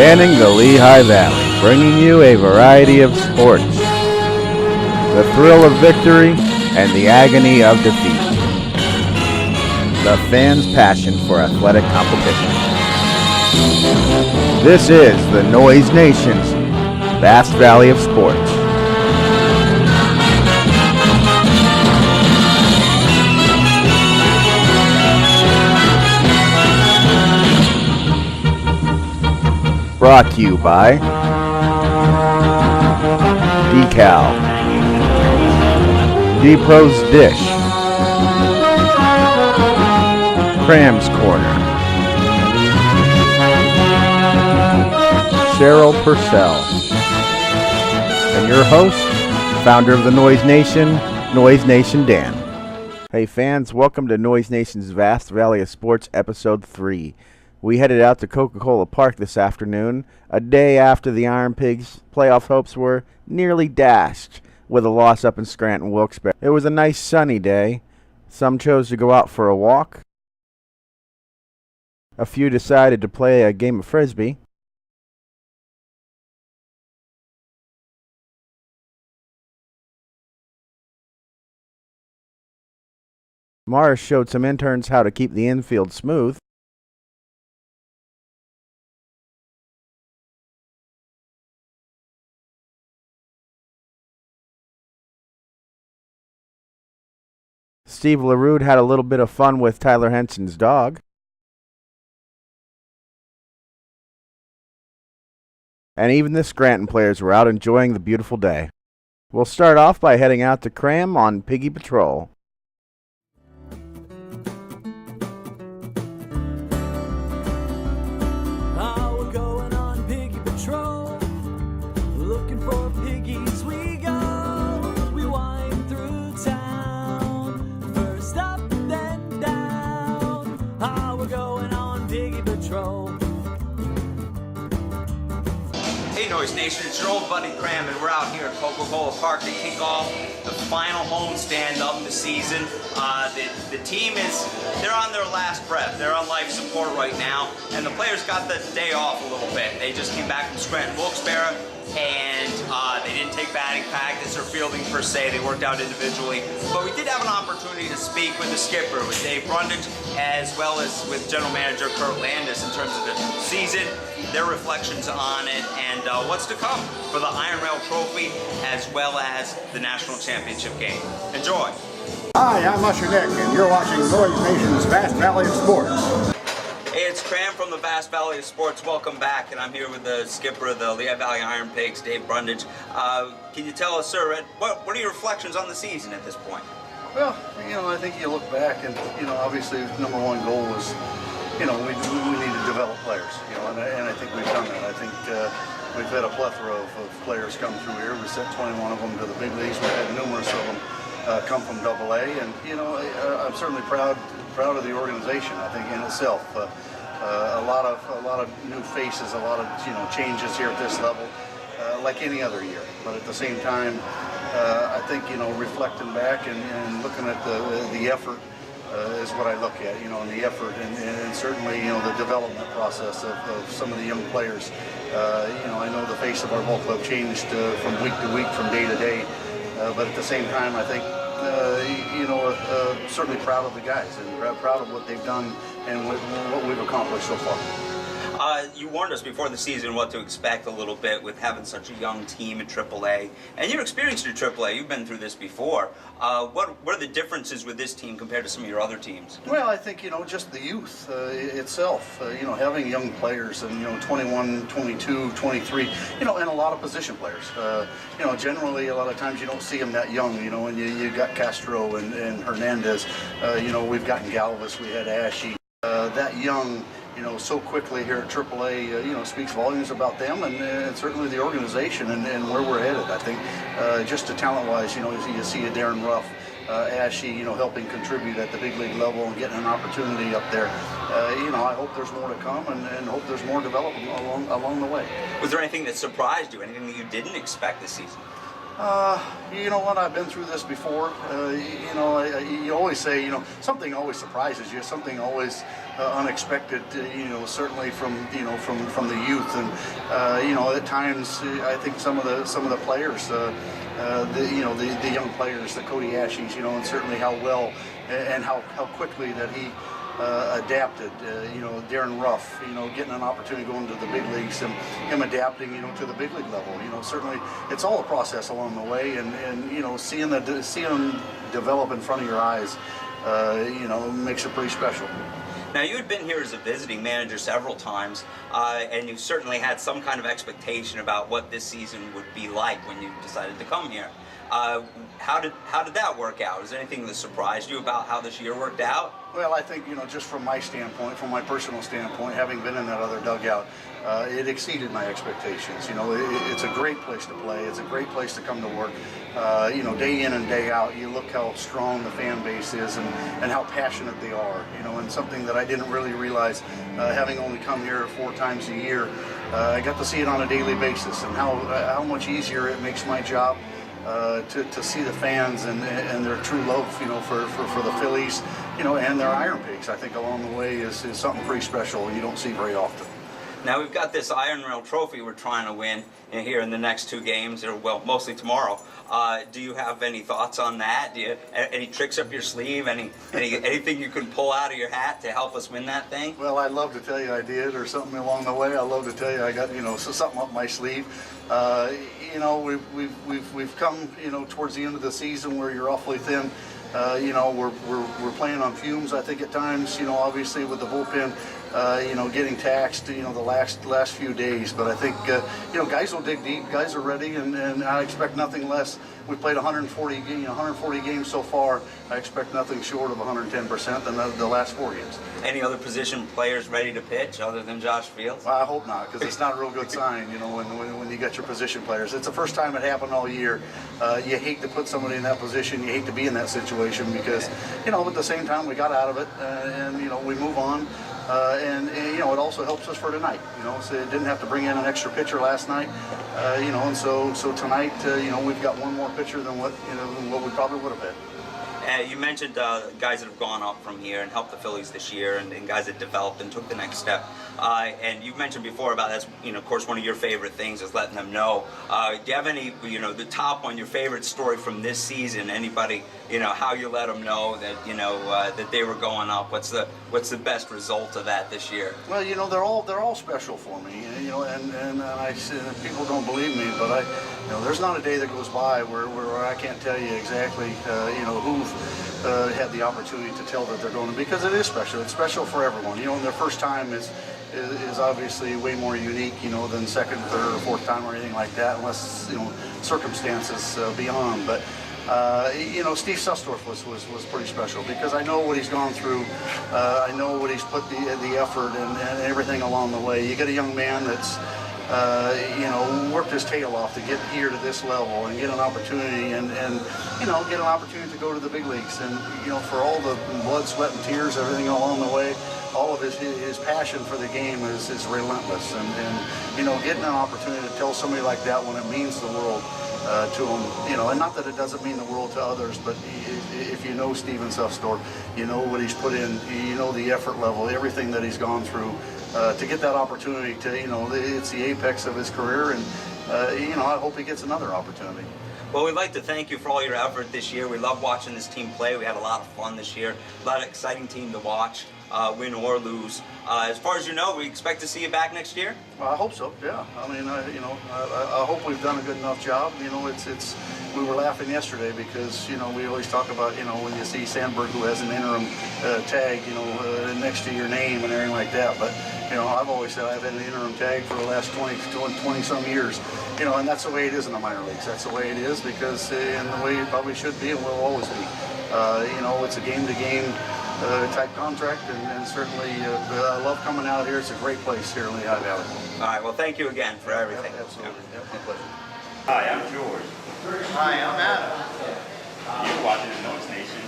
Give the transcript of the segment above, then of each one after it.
Spanning the Lehigh Valley, bringing you a variety of sports. The thrill of victory and the agony of defeat. The fans' passion for athletic competition. This is the Noise Nation's vast valley of sports. Brought to you by Decal, D-Pro's Dish, Cram's Corner, Cheryl Purcell, and your host, founder of the Noise Nation Dan. Hey fans, welcome to Noise Nation's Vast Valley of Sports, Episode 3. We headed out to Coca Cola Park this afternoon, a day after the IronPigs' playoff hopes were nearly dashed with a loss up in Scranton-Wilkes-Barre. It was a nice sunny day. Some chose to go out for a walk. A few decided to play a game of Frisbee. Morris showed some interns how to keep the infield smooth. Steve LaRue had a little bit of fun with Tyler Henson's dog. And even the Scranton players were out enjoying the beautiful day. We'll start off by heading out to Cram on Piggy Patrol. We're going on Piggy Patrol, looking for piggies we go. We wind through town, first up and then down. We're going on Piggy Patrol. Hey Noise Nation, it's your old buddy Cram, and we're out here at Coca Cola Park to kick off the final homestand of the season. The team they're on their last breath. They're on life support right now, and the players got the day off a little bit. They just came back from Scranton-Wilkes-Barre, and they didn't take batting practice or fielding per se. They worked out individually. But we did have an opportunity to speak with the skipper, with Dave Brundage, as well as with General Manager Kurt Landis in terms of the season, their reflections on it, and what's to come for the Iron Rail Trophy, as well as the National Championship game. Enjoy. Hi, I'm Usher Nick, and you're watching Noise Nation's Vast Valley of Sports. Hey, it's Cram from the Vast Valley of Sports. Welcome back, and I'm here with the skipper of the Lehigh Valley IronPigs, Dave Brundage. Can you tell us, sir, what are your reflections on the season at this point? Well, I think you look back, and obviously the number one goal was, we need to develop players, and I think we've done that. I think we've had a plethora of players come through here. We sent 21 of them to the big leagues. We had numerous of them come from AA, and I'm certainly proud of the organization. I think in itself, a lot of new faces, a lot of changes here at this level, like any other year. But at the same time, I think reflecting back and looking at the effort is what I look at. And the effort and certainly the development process of some of the young players. I know the face of our ball club changed from week to week, from day to day. But at the same time, I think, certainly proud of the guys and proud of what they've done and what we've accomplished so far. You warned us before the season what to expect a little bit with having such a young team at AAA. And you're experienced in AAA. You've been through this before. What are the differences with this team compared to some of your other teams? Well, I think, just the youth itself, having young players and, 21, 22, 23, and a lot of position players. Generally, a lot of times you don't see them that young, and you got Castro and Hernandez. We've gotten Galvis, we had Ashe. That young, so quickly here at AAA, speaks volumes about them and certainly the organization and where we're headed. I think just to talent-wise, you see a Darren Ruff, Ashe, helping contribute at the big league level and getting an opportunity up there. I hope there's more to come and hope there's more development along the way. Was there anything that surprised you? Anything that you didn't expect this season? You know what? I've been through this before. You know, you always say, you know, something always surprises you. Something always unexpected. You know, certainly from the youth, and you know, at times I think some of the players, the young players, the Cody Asheys, you know, and certainly how well and how quickly that he adapted. You know, Darren Ruff, you know, getting an opportunity going to the big leagues, and him adapting, you know, to the big league level. You know, certainly it's all a process along the way, and you know, seeing them develop in front of your eyes, you know, makes it pretty special. Now, you had been here as a visiting manager several times, and you certainly had some kind of expectation about what this season would be like when you decided to come here. How did that work out? Is there anything that surprised you about how this year worked out? Well, I think, you know, just from my standpoint, from my personal standpoint, having been in that other dugout, it exceeded my expectations. You know, it's a great place to play. It's a great place to come to work. You know, day in and day out, you look how strong the fan base is, and how passionate they are. You know, and something that I didn't really realize, having only come here 4 times a year, I got to see it on a daily basis, and how much easier it makes my job. To see the fans and their true love, you know, for the Phillies, you know, and their IronPigs, I think along the way is something pretty special, and you don't see very often. Now, we've got this Iron Rail Trophy we're trying to win here in the next 2 games, or well, mostly tomorrow. Do you have any thoughts on that? Do you any tricks up your sleeve? Anything you can pull out of your hat to help us win that thing? Well, I'd love to tell you I did, or something along the way. I'd love to tell you I got, you know, something up my sleeve. You know, we've come, you know, towards the end of the season where you're awfully thin. You know, we're playing on fumes, I think, at times. You know, obviously with the bullpen, you know, getting taxed, you know, the last few days. But I think, you know, guys will dig deep. Guys are ready, and I expect nothing less. We played 140 games so far. I expect nothing short of 110% than the last 4 games. Any other position players ready to pitch other than Josh Fields? Well, I hope not, because it's not a real good sign, you know, when you get your position players. It's the first time it happened all year. You hate to put somebody in that position. You hate to be in that situation because, you know, at the same time we got out of it, and you know, we move on. And you know, it also helps us for tonight. You know, so it didn't have to bring in an extra pitcher last night. You know, and so tonight, you know, we've got one more pitcher than what we probably would have had. You mentioned guys that have gone up from here and helped the Phillies this year, and guys that developed and took the next step. And you mentioned before about that's, you know, of course, one of your favorite things is letting them know. Do you have any, you know, the top one, your favorite story from this season? Anybody, you know, how you let them know that, you know, that they were going up? What's the best result of that this year? Well, you know, they're all special for me. You know, and I people don't believe me, but you know, there's not a day that goes by where I can't tell you exactly, you know, who've had the opportunity to tell that they're going to, because it is special. It's special for everyone. You know, and their first time is obviously way more unique, you know, than second, third, or fourth time or anything like that, unless, you know, circumstances beyond. But you know, Steve Sustorf was pretty special, because I know what he's gone through. I know what he's put the effort and everything along the way. You get a young man that's you know, worked his tail off to get here to this level and get an opportunity, and you know, get an opportunity to go to the big leagues, and you know, for all the blood, sweat, and tears, everything along the way, all of his passion for the game is relentless, and you know, getting an opportunity to tell somebody like that when it means the world to him, you know, and not that it doesn't mean the world to others, but if you know Steven Sustorf, you know what he's put in, you know the effort level, everything that he's gone through. To get that opportunity to, you know, it's the apex of his career, and you know, I hope he gets another opportunity. Well, we'd like to thank you for all your effort this year. We love watching this team play. We had a lot of fun this year. A lot of exciting team to watch, win or lose. As far as you know, we expect to see you back next year? Well, I hope so, yeah. I mean, you know, I hope we've done a good enough job. You know, we were laughing yesterday because, you know, we always talk about, you know, when you see Sandberg, who has an interim tag, you know, next to your name and everything like that. But, you know, I've always said I've had an interim tag for the last 20 some years. You know, and that's the way it is in the minor leagues. That's the way it is, because and the way it probably should be and will always be. You know, it's a game-to-game type contract, and certainly I love coming out here. It's a great place here in Lehigh Valley. All right, well, thank you again for everything. Yep, absolutely. Yep, my pleasure. Hi, I'm George. Hi, I'm Adam. You're watching the Noise Nation.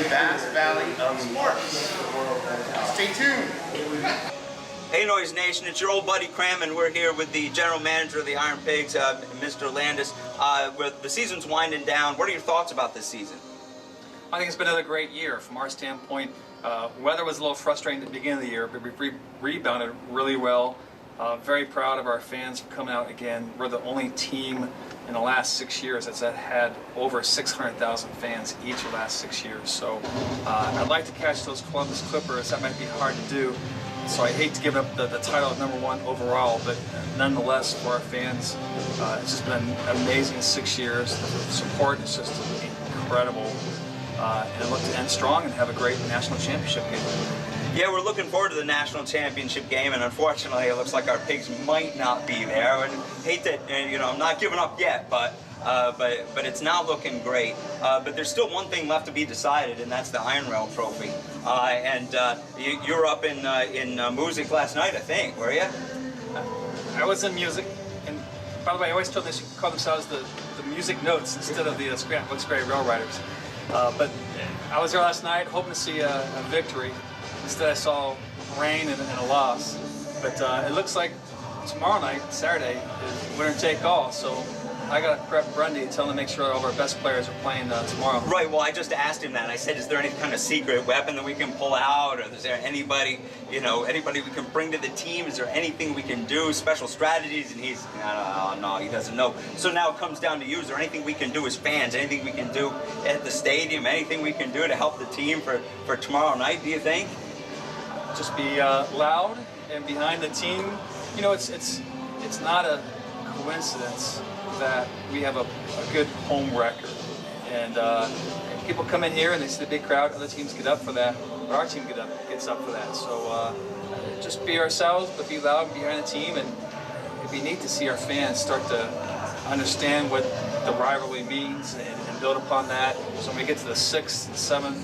Vast Valley of Sports. Stay tuned. Hey Noise Nation, it's your old buddy Cram, and we're here with the general manager of the IronPigs, Mr. Landis. The season's winding down. What are your thoughts about this season? I think it's been another great year from our standpoint. Weather was a little frustrating at the beginning of the year, but we rebounded really well. Very proud of our fans for coming out again. We're the only team in the last 6 years that's had over 600,000 fans each of the last 6 years. So I'd like to catch those Columbus Clippers. That might be hard to do. So I hate to give up the title of #1 overall, but nonetheless, for our fans, it's just been an amazing 6 years. The support is just incredible. And I look to end strong and have a great national championship game. Yeah, we're looking forward to the national championship game, and unfortunately, it looks like our Pigs might not be there. And hate that, I'm not giving up yet, but it's not looking great. But there's still one thing left to be decided, and that's the Iron Rail Trophy. You were up in music last night, I think, were you? I was in music, and by the way, I always told them they should call themselves the music notes instead of the Scranton Gray Rail Riders. But I was there last night, hoping to see a victory. Instead, I saw rain and a loss. But it looks like tomorrow night, Saturday, is winner take all. So I got to prep Brundage and tell him to make sure all of our best players are playing tomorrow. Right. Well, I just asked him that. I said, "Is there any kind of secret weapon that we can pull out, or is there anybody we can bring to the team? Is there anything we can do, special strategies?" And he's, no, he doesn't know. So now it comes down to you. Is there anything we can do as fans? Anything we can do at the stadium? Anything we can do to help the team for tomorrow night? Do you think? Just be loud and behind the team. It's not a coincidence that we have a good home record, and people come in here and they see the big crowd. Other teams get up for that, but our team gets up for that. So just be ourselves, but be loud and behind the team, and it'd be neat to see our fans start to understand what the rivalry means and build upon that. So when we get to the 6th, 7th,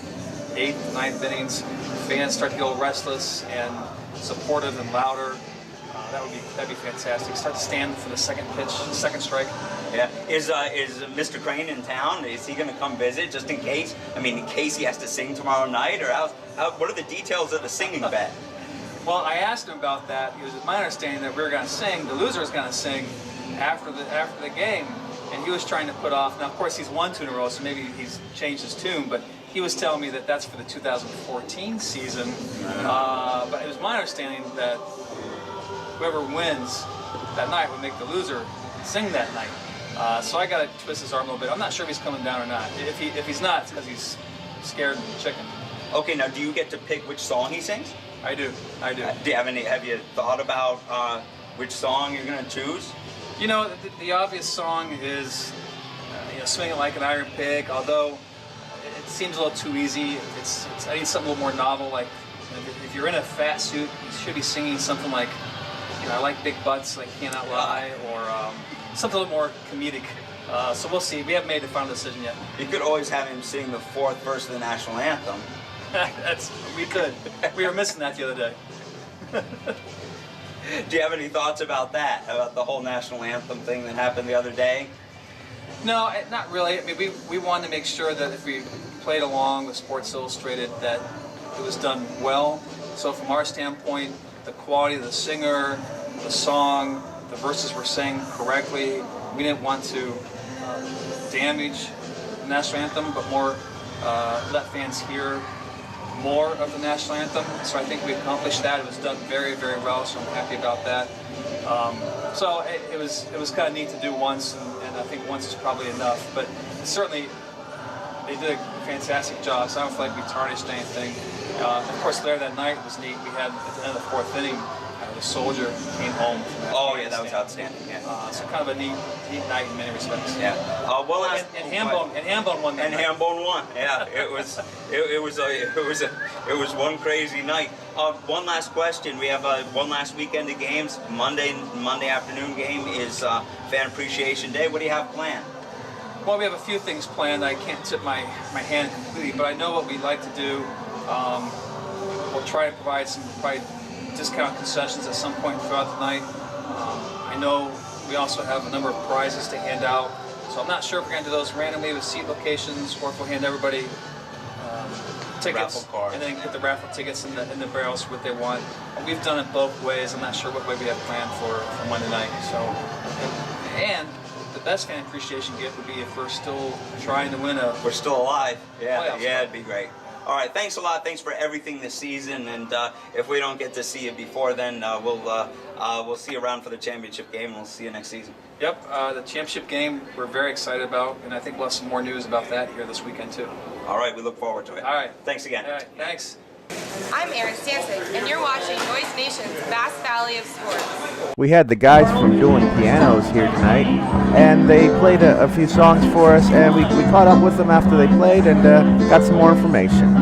8th, 9th innings, fans start to get restless and supportive and louder. That'd be fantastic. Start to stand for the second pitch, second strike. Yeah. Is Mr. Crane in town? Is he going to come visit just in case? I mean, in case he has to sing tomorrow night, or what are the details of the singing bet? Well, I asked him about that. It was my understanding that we were going to sing. The loser is going to sing after the game, and he was trying to put off. Now, of course, he's won 2 in a row, so maybe he's changed his tune, but he was telling me that that's for the 2014 season. But it was my understanding that whoever wins that night would make the loser sing that night. So I got to twist his arm a little bit. I'm not sure if he's coming down or not. If he's not, it's because he's scared of the chicken. Okay, now do you get to pick which song he sings? I do. Have you thought about which song you're going to choose? The obvious song is Swing It Like an Iron Pig, although it seems a little too easy. I need something a little more novel. Like if you're in a fat suit, you should be singing something like, I like big butts, like Cannot Lie, or something a little more comedic. So we'll see. We haven't made the final decision yet. You could always have him sing the 4th verse of the national anthem. We could. We were missing that the other day. Do you have any thoughts about that? About the whole national anthem thing that happened the other day? No, not really. I mean, we wanted to make sure that if we played along with Sports Illustrated, that it was done well. So from our standpoint, the quality of the singer, the song, the verses were sang correctly. We didn't want to damage the national anthem, but more let fans hear more of the national anthem. So I think we accomplished that. It was done very, very well, so I'm happy about that. So it was kind of neat to do once, and I think once is probably enough. But certainly, they did a fantastic job, so I don't feel like we tarnished anything. Of course, later that night was neat. We had, at the end of the 4th inning, the soldier came home from that. Oh, yeah, that was outstanding. Yeah. So kind of a neat night in many respects. Yeah. And Hambone won that night. And Hambone won. Yeah. It was one crazy night. One last question. We have one last weekend of games. Monday afternoon game is Fan Appreciation Day. What do you have planned? Well, we have a few things planned. I can't tip my hand completely, but I know what we'd like to do. We'll try to provide some discount concessions at some point throughout the night. I know we also have a number of prizes to hand out, so I'm not sure if we're going to do those randomly with seat locations or if we'll hand everybody tickets, Raffle card. and then put the raffle tickets in the barrels for what they want. And we've done it both ways. I'm not sure what way we have planned for Monday night. So, and the best fan appreciation gift would be if we're still trying to win a. We're still alive. Yeah, playoff yeah, spot. it'd be great. All right, thanks a lot. Thanks for everything this season. And if we don't get to see you before then, we'll see you around for the championship game, and we'll see you next season. Yep, the championship game we're very excited about, and I think we'll have some more news about that here this weekend too. All right, we look forward to it. All right. Thanks again. All right, thanks. I'm Erin Stansick, and you're watching Noise Nation's Vast Valley of Sports. We had the guys from Dueling Pianos here tonight, and they played a few songs for us, and we caught up with them after they played and got some more information.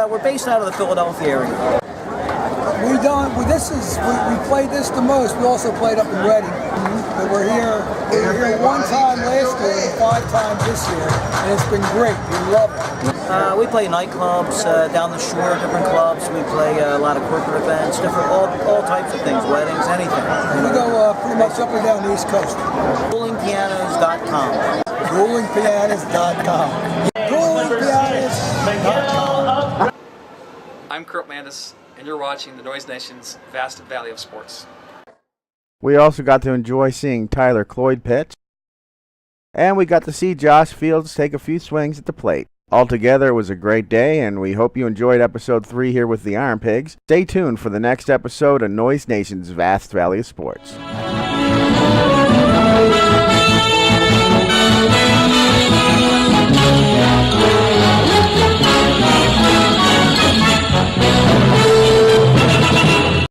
We're based out of the Philadelphia area. We played this the most. We also played up in Reading. But we're here one time last year and 5 times this year, and it's been great. We love it. We play nightclubs down the shore, different clubs. We play a lot of corporate events, all types of things, weddings, anything. We go pretty much up and down the East Coast. DuelingPianos.com. DuelingPianos.com. DuelingPianos.com. I'm Kurt Landis, and you're watching the Noise Nation's Vast Valley of Sports. We also got to enjoy seeing Tyler Cloyd pitch, and we got to see Josh Fields take a few swings at the plate. Altogether, it was a great day, and we hope you enjoyed episode 3 here with the IronPigs. Stay tuned for the next episode of Noise Nation's Vast Valley of Sports.